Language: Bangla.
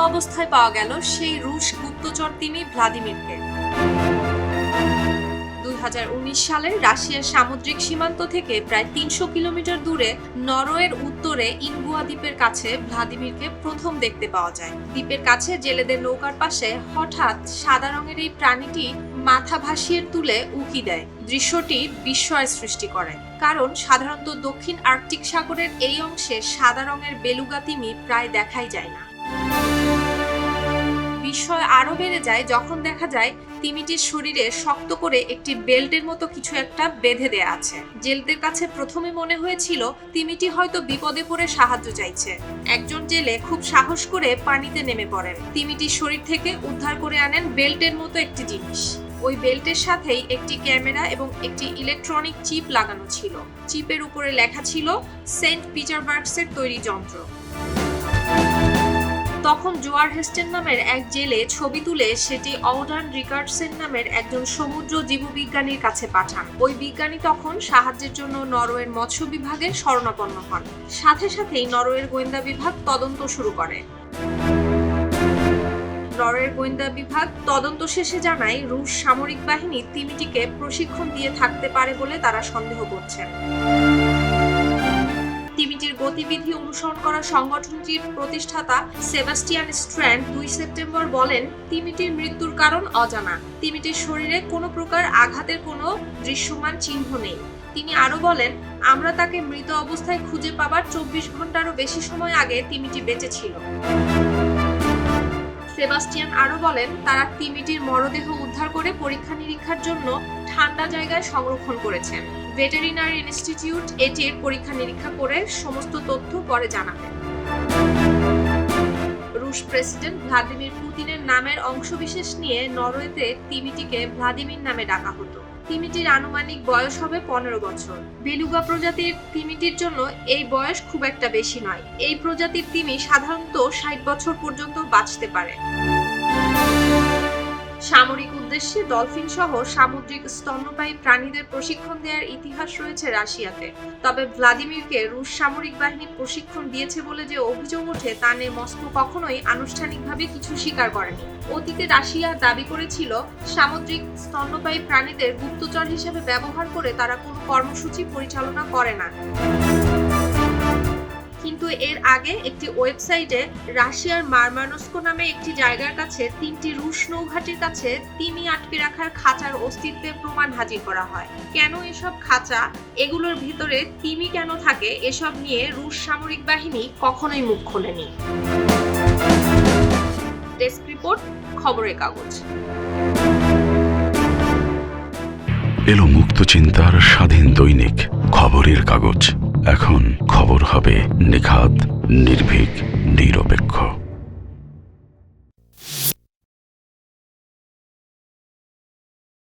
অবস্থায় পাওয়া গেল সেই রুশ গুপ্তচর তিমি ভ্লাদিমিরকে। 2019 সালে রাশিয়ার সামুদ্রিক সীমান্ত থেকে প্রায় 300 কিলোমিটার দূরে নরওয়ের উত্তরে ইনগুয়া দ্বীপের কাছে ভ্লাদিমিরকে প্রথম দেখতে পাওয়া যায়। দ্বীপের কাছে জেলেদের নৌকার পাশে হঠাৎ সাদা রঙের এই প্রাণীটি মাথা ভাসিয়ে তুলে উঁকি দেয়। দৃশ্যটি বিস্ময় সৃষ্টি করে, কারণ সাধারণত দক্ষিণ আর্কটিক সাগরের এই অংশে সাদা রঙের বেলুগা তিমি প্রায় দেখাই যায় না। বিস্ময় আরো বেড়ে যায় যখন দেখা যায় তিমিটির শরীরে শক্ত করে একটি বেল্টের মতো কিছু একটা বেঁধে দেয়া আছে। জেলেদের কাছে প্রথমে মনে হয়েছিল তিমিটি হয়তো বিপদে পড়ে সাহায্য চাইছে। একজন জেলে খুব সাহস করে পানিতে নেমে পড়েন। তিমিটির শরীর থেকে উদ্ধার করে আনেন বেল্টের মতো একটি জিনিস। ওই বেল্টের সাথেই একটি ক্যামেরা এবং একটি ইলেকট্রনিক চিপ লাগানো ছিল। চিপের উপরে লেখা ছিল সেন্ট পিটারবার্গসের তৈরি যন্ত্র। তখন জোয়ার হেস্টেন নামের এক জেলে ছবি তুলে সেটি অউডান রিকার্ডসেন নামের একজন সমুদ্র জীববিজ্ঞানীর কাছে পাঠান। ওই বিজ্ঞানী তখন সাহায্যের জন্য নরওয়ের মৎস্য বিভাগের শরণাপন্ন হন। সাথে সাথেই নরওয়ের গোয়েন্দা বিভাগ তদন্ত শুরু করে। নরওয়ের গোয়েন্দা বিভাগ তদন্ত শেষে জানায় রুশ সামরিক বাহিনী তিমিটিকে প্রশিক্ষণ দিয়ে থাকতে পারে বলে তারা সন্দেহ করছেন। তিমিটির গতিবিধি অনুসরণ করা সংগঠনটির প্রতিষ্ঠাতা সেবাস্টিয়ান স্ট্র্যান্ড 2 সেপ্টেম্বর বলেন, তিমিটির মৃত্যুর কারণ অজানা। তিমিটির শরীরে কোনো প্রকার আঘাতের কোনো দৃশ্যমান চিহ্ন নেই। তিনি আরো বলেন, আমরা তাকে মৃত অবস্থায় খুঁজে পাবার 24 ঘন্টারও বেশি সময় আগে তিমিটি বেঁচে ছিল। সেবাস্টিয়ান আরো বলেন, তারা তিমিটির মরদেহ উদ্ধার করে পরীক্ষা নিরীক্ষার জন্য ঠান্ডা জায়গায় সংরক্ষণ করেছেন। ভেটেরিনারি ইনস্টিটিউট এটির পরীক্ষা নিরীক্ষা করে সমস্ত তথ্য পরে জানাবে। রুশ প্রেসিডেন্ট ভ্লাদিমির পুতিনের নামের অংশবিশেষ নিয়ে নরওয়েতে তিমিটিকে ভ্লাদিমির নামে ডাকা হতো। তিমিটির আনুমানিক বয়স হবে 15 বছর। বেলুগা প্রজাতির তিমিটির জন্য এই বয়স খুব একটা বেশি নয়। এই প্রজাতির তিমি সাধারণত 60 বছর পর্যন্ত বাঁচতে পারে। সামরিক উদ্দেশ্যে ডলফিন সহ সামুদ্রিক স্তন্যপায়ী প্রাণীদের প্রশিক্ষণ দেওয়ার ইতিহাস রয়েছে রাশিয়াতে। তবে ভ্লাদিমিরকে রুশ সামরিক বাহিনী প্রশিক্ষণ দিয়েছে বলে যে অভিযোগ ওঠে তা নিয়ে মস্কো কখনোই আনুষ্ঠানিকভাবে কিছু স্বীকার করেনি। অতীতে রাশিয়া দাবি করেছিল সামুদ্রিক স্তন্যপায়ী প্রাণীদের গুপ্তচর হিসেবে ব্যবহার করে তারা কোনো কর্মসূচি পরিচালনা করে না। কিন্তু এর আগে একটি ওয়েবসাইটে রাশিয়ার মারমানস্কো নামে একটি জায়গার কাছে 3টি রুশ নৌঘাটির কাছে তিমি আটকে রাখার খাঁচার অস্তিত্বের প্রমাণ হাজির করা হয়। কেন এসব খাঁচা, এগুলোর ভিতরে তিমি কেন থাকে, এসব নিয়ে রুশ সামরিক বাহিনী কখনোই মুখ খোলেনি। ডেস্ক রিপোর্ট, খবরের কাগজ। এলো মুক্ত চিন্তার স্বাধীন দৈনিক খবরের কাগজ। এখন খবর হবে নিখাত, নির্ভীক, নিরপেক্ষ।